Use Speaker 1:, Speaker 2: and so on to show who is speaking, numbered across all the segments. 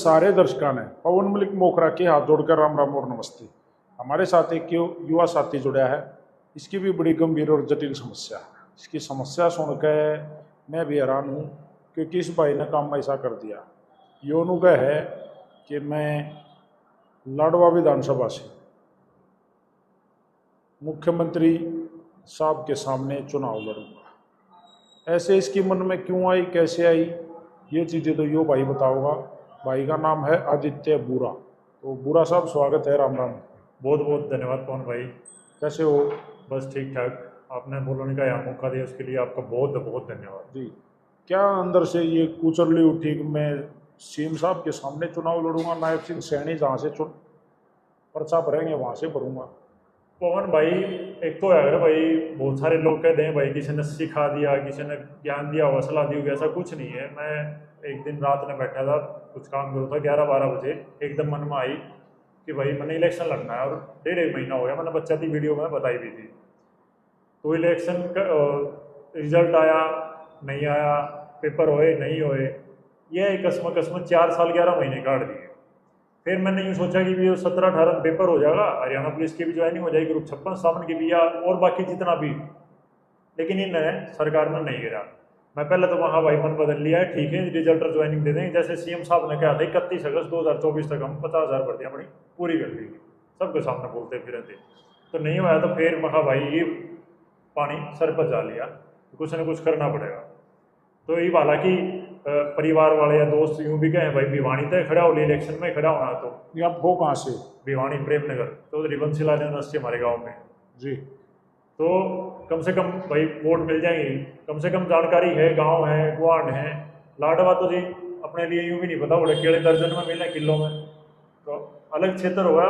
Speaker 1: सारे दर्शकों ने पवन मलिक मोखरा के हाथ जोड़कर राम राम और नमस्ते। हमारे साथ एक युवा साथी जुड़ा है। इसकी भी बड़ी गंभीर और जटिल समस्या है। इसकी समस्या सुनकर मैं भी हैरान हूँ, क्योंकि इस भाई ने काम ऐसा कर दिया। ये अनुगह है कि मैं लाडवा विधानसभा से मुख्यमंत्री साहब के सामने चुनाव लड़ूंगा। ऐसे इसकी मन में क्यों आई, कैसे आई, ये चीज़ें तो यो भाई बताओगा। भाई का नाम है आदित्य बुरा। तो बुरा साहब, स्वागत है, राम राम।
Speaker 2: बहुत बहुत धन्यवाद पवन भाई।
Speaker 1: कैसे हो?
Speaker 2: बस ठीक ठाक। आपने बोलने का यहाँ मौका दिया, उसके लिए आपका बहुत बहुत धन्यवाद
Speaker 1: जी। क्या अंदर से ये कुचरली उठी कि मैं सीएम साहब के सामने चुनाव लड़ूंगा, नायब सिंह सैनी जहाँ से पर्चा भरेंगे वहाँ से भरूंगा?
Speaker 2: पवन भाई, एक तो है भाई, बहुत सारे लोग कहते हैं भाई किसी ने सिखा दिया, किसी ने ज्ञान दिया, हौसला दी, ऐसा कुछ नहीं है। मैं एक दिन रात में बैठा था, कुछ काम करो था, 11-12 बजे एकदम मन में आई कि भाई मैंने इलेक्शन लड़ना है। और 1.5 महीना हो गया, मैंने बच्चा थी वीडियो में बताई भी थी। तो इलेक्शन का रिजल्ट आया नहीं आया, पेपर होए नहीं होए, ये कसम कसम 4 साल 11 महीने काट दिए। फिर मैंने यूँ सोचा कि भी 17-18 में पेपर हो जाएगा, हरियाणा पुलिस की भी ज्वाइनिंग हो जाएगी, ग्रुप 56 सावन की भी, या और बाकी जितना भी। लेकिन इन्होंने सरकार ने नहीं गिरा। मैं पहले तो वहाँ भाई मन बदल लिया है, ठीक है रिजल्ट और ज्वाइनिंग दे देंगे। जैसे सीएम साहब ने कहा था 31 अगस्त 2024 तक हम 50,000 भर्तियाँ अपनी पूरी कर देंगे, सबके सामने बोलते फिर थे। तो नहीं हुआ। तो फिर मैं भाई ये पानी सर पर जा लिया, कुछ ना कुछ करना पड़ेगा। तो ये हालांकि परिवार वाले या दोस्त यूँ भी कहे भाई भिवानी तय खड़ा हो, इलेक्शन में खड़ा होना। तो
Speaker 1: ये आप हो कहाँ से?
Speaker 2: भिवानी प्रेमनगर, तो रिबनशिला यूनिवर्सिटी हमारे गांव में
Speaker 1: जी।
Speaker 2: तो कम से कम भाई वोट मिल जाएंगे, कम से कम जानकारी है, गांव है, गुआंढ है। लाडवा तो जी अपने लिए यूँ भी नहीं पता, बड़े केड़े दर्जन में मिले किलो में, तो अलग क्षेत्र होगा।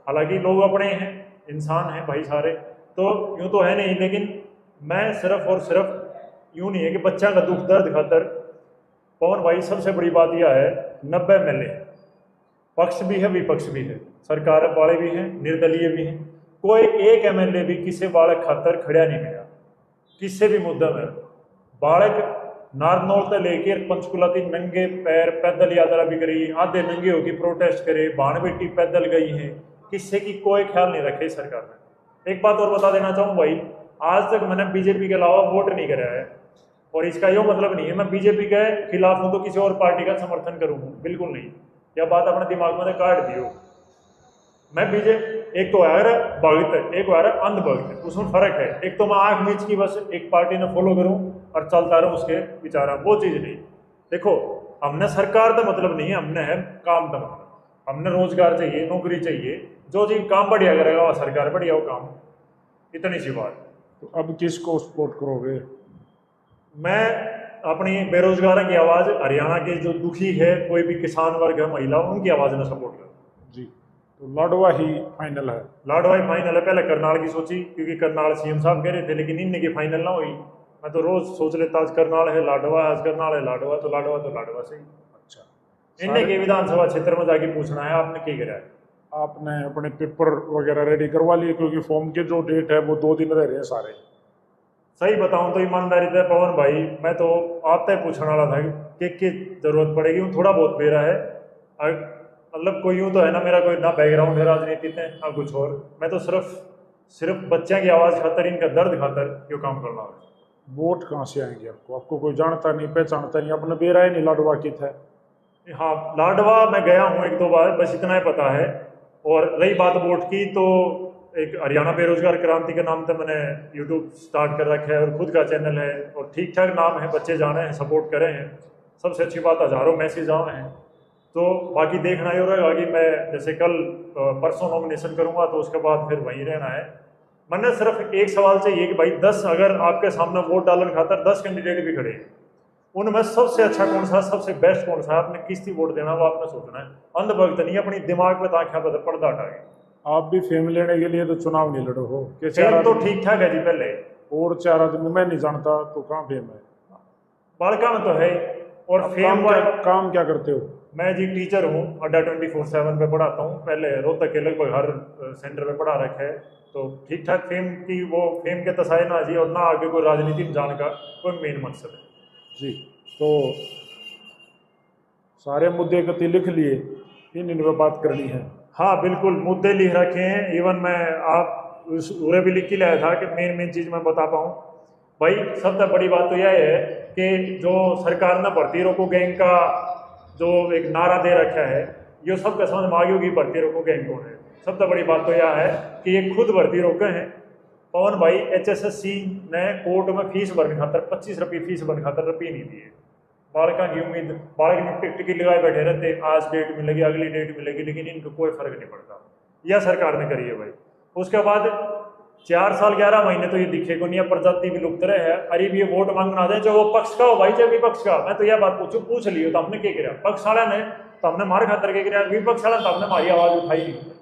Speaker 2: हालांकि लोग अपने हैं, इंसान हैं भाई सारे, तो यूँ तो है नहीं। लेकिन मैं सिर्फ और सिर्फ यूँ नहीं है कि बच्चा का दुख दर्द खातर। पवन भाई सबसे बड़ी बात यह है, 90 MLA, पक्ष भी है विपक्ष भी है, सरकार वाले भी हैं, निर्दलीय भी हैं, कोई एक MLA भी किसी बालक खातर खड़ा नहीं गया किसी भी मुद्दा में। बालक नारनौल से लेकर पंचकुला तक नंगे पैर पैदल यात्रा भी करी, आधे नंगे होकर प्रोटेस्ट करे, बाण बेटी पैदल गई है, किसी की कोई ख्याल नहीं रखे सरकार ने। एक बात और बता देना चाहूँ भाई, आज तक मैंने बीजेपी के अलावा वोट नहीं कराया है। और इसका यो मतलब नहीं है मैं बीजेपी के खिलाफ हूँ तो किसी और पार्टी का समर्थन करूँगा, बिल्कुल नहीं। यह बात अपने दिमाग में काट दियो। मैं बीजेपी, एक तो है भगत, एक है अंधभक्त, उसमें फर्क है। एक तो मैं आंख मीच की बस एक पार्टी ने फॉलो करूं और चलता रहूं उसके विचार, वो चीज नहीं। देखो, हमने सरकार का मतलब नहीं है, हमने है काम का मतलब। हमने रोजगार चाहिए, नौकरी चाहिए, जो चीज काम बढ़िया करेगा वह सरकार बढ़िया वो काम, इतनी सी बात।
Speaker 1: तो अब किसको सपोर्ट करोगे?
Speaker 2: मैं अपनी बेरोजगारों की आवाज़, हरियाणा के जो दुखी है, कोई भी किसान वर्ग है, महिला, उनकी आवाज़ में सपोर्ट करूँ
Speaker 1: जी। तो लाडवा ही फाइनल है?
Speaker 2: लाडवा ही फाइनल है। पहले करनाल की सोची, क्योंकि करनाल सीएम साहब कह रहे थे, लेकिन इनने की फाइनल ना हुई। मैं तो रोज सोच लेता आज करनाल है लाडवा, आज करनाल है लाडवा, तो लाडवा तो लाडवा से ही।
Speaker 1: अच्छा।
Speaker 2: इनने के विधानसभा क्षेत्र में जाके पूछना है आपने क्या करा है।
Speaker 1: आपने अपने पेपर वगैरह रेडी करवा लिए? क्योंकि फॉर्म के जो डेट है वो 2 दिन रह रहे हैं सारे।
Speaker 2: सही बताऊं तो ईमानदारी से पवन भाई, मैं तो आपसे पूछने वाला था कि जरूरत पड़ेगी। थोड़ा बहुत मेरा है, मतलब कोई यूं तो है ना, मेरा कोई ना बैकग्राउंड है राजनीति में ना कुछ और। मैं तो सिर्फ बच्चों की आवाज़ खातर, इनका दर्द खातर यो काम करना है।
Speaker 1: वोट कहाँ से आएंगे आपको? आपको कोई जानता नहीं, पहचानता नहीं, अपने बेरा ही नहीं लाडवा की था।
Speaker 2: हाँ, लाडवा मैं गया हूँ 1-2 बार, बस इतना ही पता है। और रही बात वोट की, तो एक हरियाणा बेरोजगार क्रांति के नाम से मैंने यूट्यूब स्टार्ट कर रखा है और खुद का चैनल है, और ठीक ठाक नाम है, बच्चे जाने हैं, सपोर्ट करें हैं। सबसे अच्छी बात, हज़ारों मैसेज आए हैं। तो बाकी देखना ही रहेगा कि मैं जैसे कल परसों नॉमिनेशन करूँगा, तो उसके बाद फिर वहीं रहना है। मैंने सिर्फ एक सवाल चाहिए कि भाई 10, अगर आपके सामने वोट डालने खातर 10 कैंडिडेट भी खड़े हैं, उनमें सबसे अच्छा कौन सा, सबसे बेस्ट कौन सा है, आपने किसकी वोट देना वो आपने सोचना है। अंधभक्त नहीं, अपनी दिमाग पे ताकि पर्दा हटा के।
Speaker 1: आप भी फेम लेने के लिए तो चुनाव नहीं लड़ो हो कि
Speaker 2: फेम तो ठीक ठाक है जी पहले,
Speaker 1: और 4 आदमी मैं नहीं जानता तो कहाँ फेम है?
Speaker 2: बालका में तो है। और
Speaker 1: आप
Speaker 2: फेम
Speaker 1: काम क्या करते हो?
Speaker 2: मैं जी टीचर हूँ, अड्डा 24/7 पे पढ़ाता हूँ। पहले रोहतक के लगभग हर सेंटर पे पढ़ा रखा है। तो ठीक ठाक फेम की, वो फेम के तसाए ना जी, और ना आगे कोई राजनीति में जाने का कोई मेन मकसद है
Speaker 1: जी। तो सारे मुद्दे कति लिख लिए, इन पे बात करनी है।
Speaker 2: हाँ बिल्कुल, मुद्दे लिख रखे हैं। इवन मैं आप उरे भी लिख के लाया था कि मेन चीज़ मैं बता पाऊँ। भाई सबसे बड़ी बात तो यह है कि जो सरकार ने भर्ती रोको गैंग का जो एक नारा दे रखा है, ये सबके समझ में आ गई होगी भर्ती रोको गैंग कौन है। सबसे बड़ी बात तो यह है कि ये खुद भर्ती रोके हैं। पवन भाई HSSC ने कोर्ट में फीस भरने खातर 25 रुपये फीस भरने खातर रुपये नहीं दिए। बालका की उम्मीद, बालक ने टिकट की लगाए बैठे रहते, आज डेट मिलेगी अगली डेट मिलेगी, लेकिन इनको कोई फर्क नहीं पड़ता। यह सरकार ने करी है भाई। उसके बाद 4 साल 11 महीने तो ये दिखे को नहीं है, प्रजाति भी लुप्त रहे है। अरे भी ये वोट मांगना दे, जो वो पक्ष का हो भाई, चाहे विपक्ष का। मैं तो यह बात पूछ लियो तो हमने क्या किया, पक्ष वाला ने तो हमने मार खातर क्या किया, विपक्ष वाला तो हमने हमारी आवाज उठाई नहीं।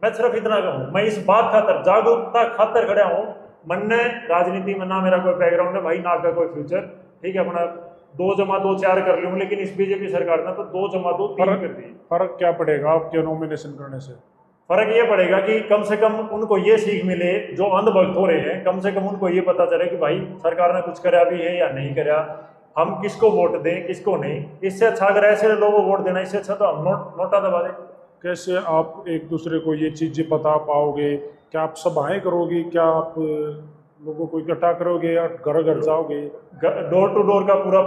Speaker 2: मैं सिर्फ इतना कहूँ, मैं इस बात खातर जागरूकता खातर खड़ा हूँ। मन ने राजनीति में ना मेरा कोई बैकग्राउंड है भाई, ना का कोई फ्यूचर, ठीक है, अपना 2 जमा 2 4 कर लूँ, लेकिन इस बीजेपी सरकार ने तो 2 जमा 2 3 कर दी।
Speaker 1: फर्क क्या पड़ेगा आपके नॉमिनेशन करने से?
Speaker 2: फर्क ये पड़ेगा कि कम से कम उनको ये सीख मिले, जो अंधभक्त हो रहे हैं, कम से कम उनको ये पता चले कि भाई सरकार ने कुछ करा भी है या नहीं करा, हम किसको वोट दें किसको नहीं। इससे अच्छा अगर ऐसे लोगों को वोट देना, इससे अच्छा तो हम नोटा दबा दें।
Speaker 1: कैसे आप एक दूसरे को ये चीज़ें बता पाओगे? क्या आप सभाएं करोगे? क्या आप लोगों को इकट्ठा करोगे या घर घर जाओगे?
Speaker 2: डोर टू डोर का पूरा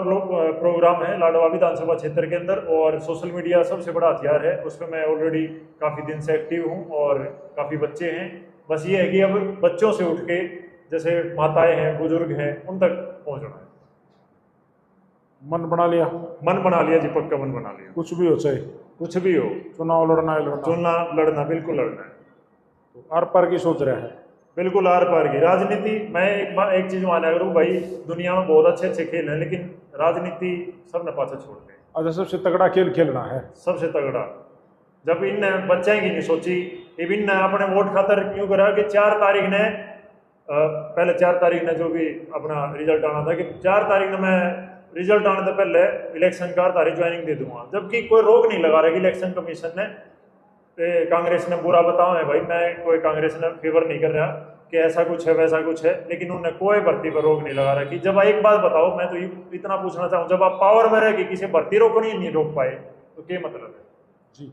Speaker 2: प्रोग्राम है लाडवा विधानसभा क्षेत्र के अंदर, और सोशल मीडिया सबसे बड़ा हथियार है। उस पर मैं ऑलरेडी काफ़ी दिन से एक्टिव हूँ और काफ़ी बच्चे हैं। बस ये है कि अब बच्चों से उठ के, जैसे माताएं हैं, बुजुर्ग हैं, उन तक पहुँचना है।
Speaker 1: मन बना लिया?
Speaker 2: मन बना लिया जी, पक्का मन बना लिया।
Speaker 1: कुछ भी हो, चाहे
Speaker 2: कुछ भी हो,
Speaker 1: चुनाव लड़ना है,
Speaker 2: चुनना लड़ना, बिल्कुल लड़ना है।
Speaker 1: तो आर पार की सोच रहा है?
Speaker 2: बिल्कुल आर पार की राजनीति। मैं एक चीज माना करूँ भाई, दुनिया में बहुत अच्छे अच्छे खेल हैं, लेकिन राजनीति सबने पाछा छोड़ दी।
Speaker 1: अच्छा, सबसे तगड़ा खेल खेलना है?
Speaker 2: सबसे तगड़ा। जब इन बच्चे की नहीं सोची, इन अपने वोट खातर क्यों करा कि 4 तारीख ने पहले 4 तारीख ने जो भी अपना रिजल्ट आना था कि 4 तारीख ने मैं रिजल्ट आने से पहले इलेक्शन का तारीख ज्वाइनिंग दे दूंगा, जबकि कोई रोक नहीं लगा रहा कि इलेक्शन कमीशन ने कांग्रेस ने बुरा बताओ है भाई। मैं कोई कांग्रेस ने फेवर नहीं कर रहा कि ऐसा कुछ है वैसा कुछ है, लेकिन उन्होंने कोई भर्ती पर रोक नहीं लगा रखी। जब एक बात बताओ, मैं तो इतना पूछना चाहूँ, जब आप पावर में रह के किसी भर्ती रोकनी नहीं रोक पाए तो क्या मतलब है
Speaker 1: जी?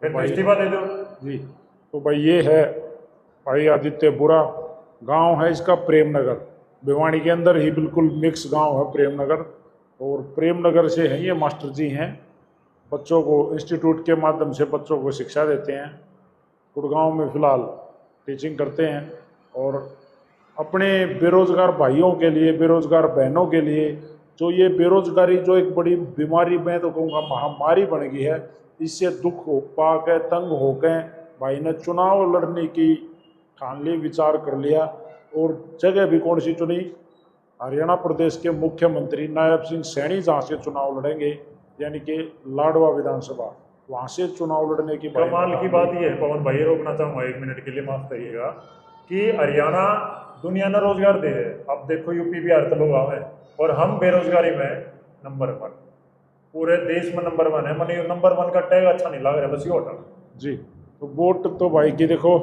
Speaker 2: फिर तो इस्तीफा दे दो
Speaker 1: जी। तो भाई ये है भाई आदित्य बुरा गांव है इसका प्रेमनगर, भिवानी के अंदर ही बिल्कुल मिक्स गांव है प्रेमनगर। और प्रेमनगर से हैं ये मास्टर जी हैं, बच्चों को इंस्टीट्यूट के माध्यम से बच्चों को शिक्षा देते हैं। गुड़गांव में फ़िलहाल टीचिंग करते हैं और अपने बेरोज़गार भाइयों के लिए, बेरोज़गार बहनों के लिए, जो ये बेरोज़गारी जो एक बड़ी बीमारी, मैं तो कहूँगा महामारी बन गई है, इससे दुख हो पा के तंग हो के भाई ने चुनाव लड़ने की ठान ली, विचार कर लिया। और जगह भी कौन सी चुनी? हरियाणा प्रदेश के मुख्यमंत्री नायब सिंह सैनी जहाँ से चुनाव लड़ेंगे, यानी कि लाडवा विधानसभा, वहाँ से चुनाव लड़ने की
Speaker 2: कमाल की बात ये है पवन भाई, रोकना चाहूँगा 1 मिनट के लिए, माफ करिएगा, कि हरियाणा दुनिया ने रोजगार दे है। अब देखो यूपी बिहार तो लोग आवे और हम बेरोजगारी में नंबर 1, पूरे देश में नंबर 1 है। मैंने नंबर 1 का टैग अच्छा नहीं लग रहा, बस ये हटा
Speaker 1: जी। तो वोट तो भाई की देखो,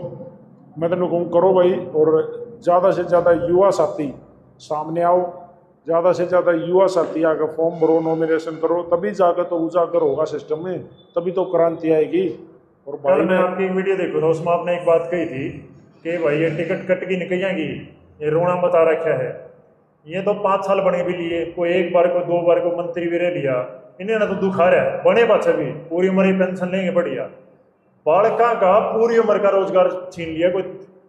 Speaker 1: मैं तो कहूँ करो भाई, और ज़्यादा से ज़्यादा युवा साथी सामने आओ, ज़्यादा से ज़्यादा युवा साथी आकर फॉर्म भरो, नॉमिनेशन करो, तभी जाकर तो उजागर होगा सिस्टम में, तभी तो क्रांति आएगी। और
Speaker 2: कल मैं आपकी वीडियो देखो ना, उसमें आपने एक बात कही थी कि भाई ये टिकट कट की निकल जाएगी, ये रोना बता रखा है। ये तो 5 साल बने भी लिए, कोई 1 बार को 2 बार को मंत्री भी रह लिया, इन्हें ना तो दुखा रहा है, बने पाछे भी पूरी उम्र ही पेंशन लेंगे बढ़िया। बालका का पूरी उम्र का रोजगार छीन लिया, कोई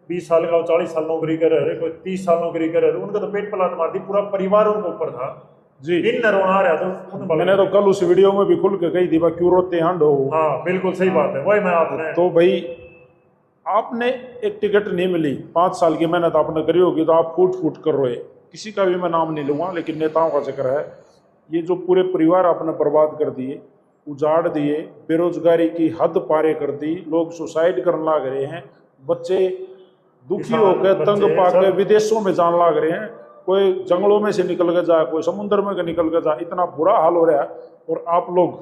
Speaker 2: 20 साल का 40 साल नौकरी कर रहे, कोई 30 साल नौकरी कर रहे, उनका तो पेट पलाट मार दी, पूरा परिवार उनके ऊपर था
Speaker 1: जी।
Speaker 2: इन रोना आ रहा तो
Speaker 1: मैंने तो कल उस वीडियो में भी खुल के कही थी, क्यों रोते हांड हो।
Speaker 2: हाँ बिल्कुल सही बात है, वही मैं आपने
Speaker 1: तो भाई आपने एक टिकट नहीं मिली, 5 साल की मेहनत आपने करी होगी, तो आप फूट फूट कर रोए। किसी का भी मैं नाम नहीं लूँगा, लेकिन नेताओं का जिक्र है। ये जो पूरे परिवार आपने बर्बाद कर दिए, उजाड़ दिए, बेरोजगारी की हद पारे कर दी, लोग सुसाइड करने लग रहे हैं, बच्चे दुखी होकर तंग पाके विदेशों में जाने लग रहे हैं, कोई जंगलों में से निकल के जाए, कोई समुद्र में निकल के जाए, इतना बुरा हाल हो रहा है। और आप लोग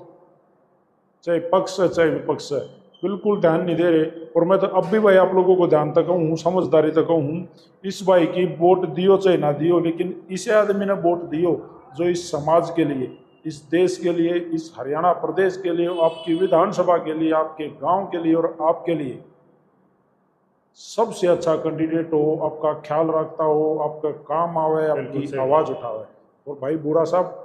Speaker 1: चाहे पक्ष है चाहे विपक्ष है, बिल्कुल ध्यान नहीं दे रहे। और मैं तो अब भी भाई आप लोगों को ध्यान तक हूँ, समझदारी तक हूँ, इस भाई की वोट दियो चाहे ना दियो, लेकिन इसे आदमी ने वोट दियो जो इस समाज के लिए, इस देश के लिए, इस हरियाणा प्रदेश के लिए, आपकी विधानसभा के लिए, आपके गांव के लिए और आपके लिए सबसे अच्छा कैंडिडेट हो, आपका ख्याल रखता हो, आपका काम आवे,
Speaker 2: बिल्कुल
Speaker 1: आपकी
Speaker 2: सही।
Speaker 1: आवाज़ उठावे। और भाई बूढ़ा साहब,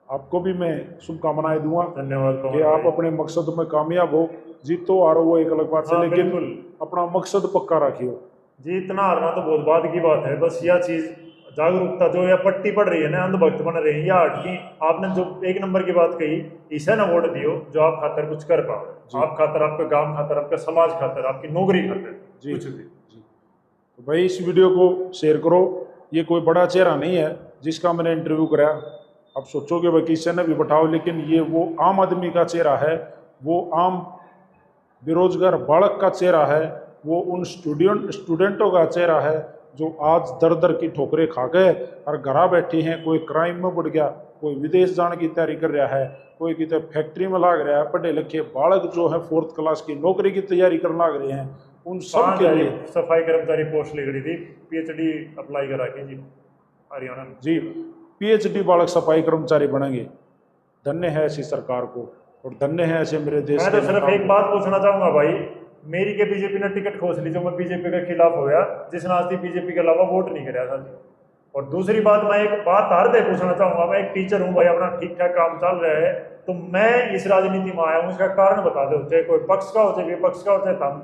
Speaker 1: आपको भी मैं शुभकामनाएं दूंगा
Speaker 2: धन्यवाद
Speaker 1: कि
Speaker 2: पवन
Speaker 1: आप
Speaker 2: भाई।
Speaker 1: अपने मकसद में कामयाब हो। जीतो हारो वो एक अलग बात है,
Speaker 2: हाँ
Speaker 1: लेकिन
Speaker 2: बिल्कुल
Speaker 1: अपना मकसद पक्का रखियो।
Speaker 2: जीतना हारना तो बहुत बाद की बात है, बस यह चीज जागरूकता जो या पट्टी पड़ रही है ना, अंधभक्त बन रहे हैं या हटकी। आपने जो एक नंबर की बात कही, इसे ना वोट दियो जो आप खातर कुछ कर पाओ,
Speaker 1: जी
Speaker 2: आप खातर, आपके गांव खातर, आपके समाज खातर, आपकी नौकरी खातर,
Speaker 1: जी
Speaker 2: कुछ भी।
Speaker 1: जी। तो भाई इस वीडियो को शेयर करो। ये कोई बड़ा चेहरा नहीं है जिसका मैंने इंटरव्यू कराया। आप सोचोगे भाई किसी ने भी बैठाओ, लेकिन ये वो आम आदमी का चेहरा है, वो आम बेरोजगार बालक का चेहरा है, वो उन स्टूडेंटों का चेहरा है जो आज दर दर की ठोकरें खा गए और घरा बैठे हैं। कोई क्राइम में बढ़ गया, कोई विदेश जाने की तैयारी कर रहा है, कोई कितने फैक्ट्री में लाग रहा है, पढ़े लिखे बालक जो है 4th क्लास की नौकरी की तैयारी करने लाग रहे हैं। उन सब के लिए
Speaker 2: सफाई कर्मचारी पोस्ट लिख रही थी, पीएचडी अप्लाई करा के जी हरियाणा में।
Speaker 1: जी PhD बालक सफाई कर्मचारी बनेंगे। धन्य है ऐसी सरकार को, और धन्य है ऐसे मेरे देश
Speaker 2: मैं
Speaker 1: के
Speaker 2: तो सिर्फ
Speaker 1: नेताओं
Speaker 2: एक
Speaker 1: को।
Speaker 2: बात पूछना चाहूंगा भाई, मेरी के बीजेपी ने टिकट खोस ली जो मैं बीजेपी के खिलाफ हो गया, जिसने आज तक बीजेपी के अलावा वोट नहीं कराया था जी। और दूसरी बात, मैं एक बात हृदय पूछना चाहूंगा, मैं एक टीचर हूँ भाई, अपना ठीक ठाक काम चल रहा है, तो मैं इस राजनीति में आया हूँ, इसका कारण बता दो, चाहे कोई पक्ष का हो चाहे विपक्ष का हो, चाहे हम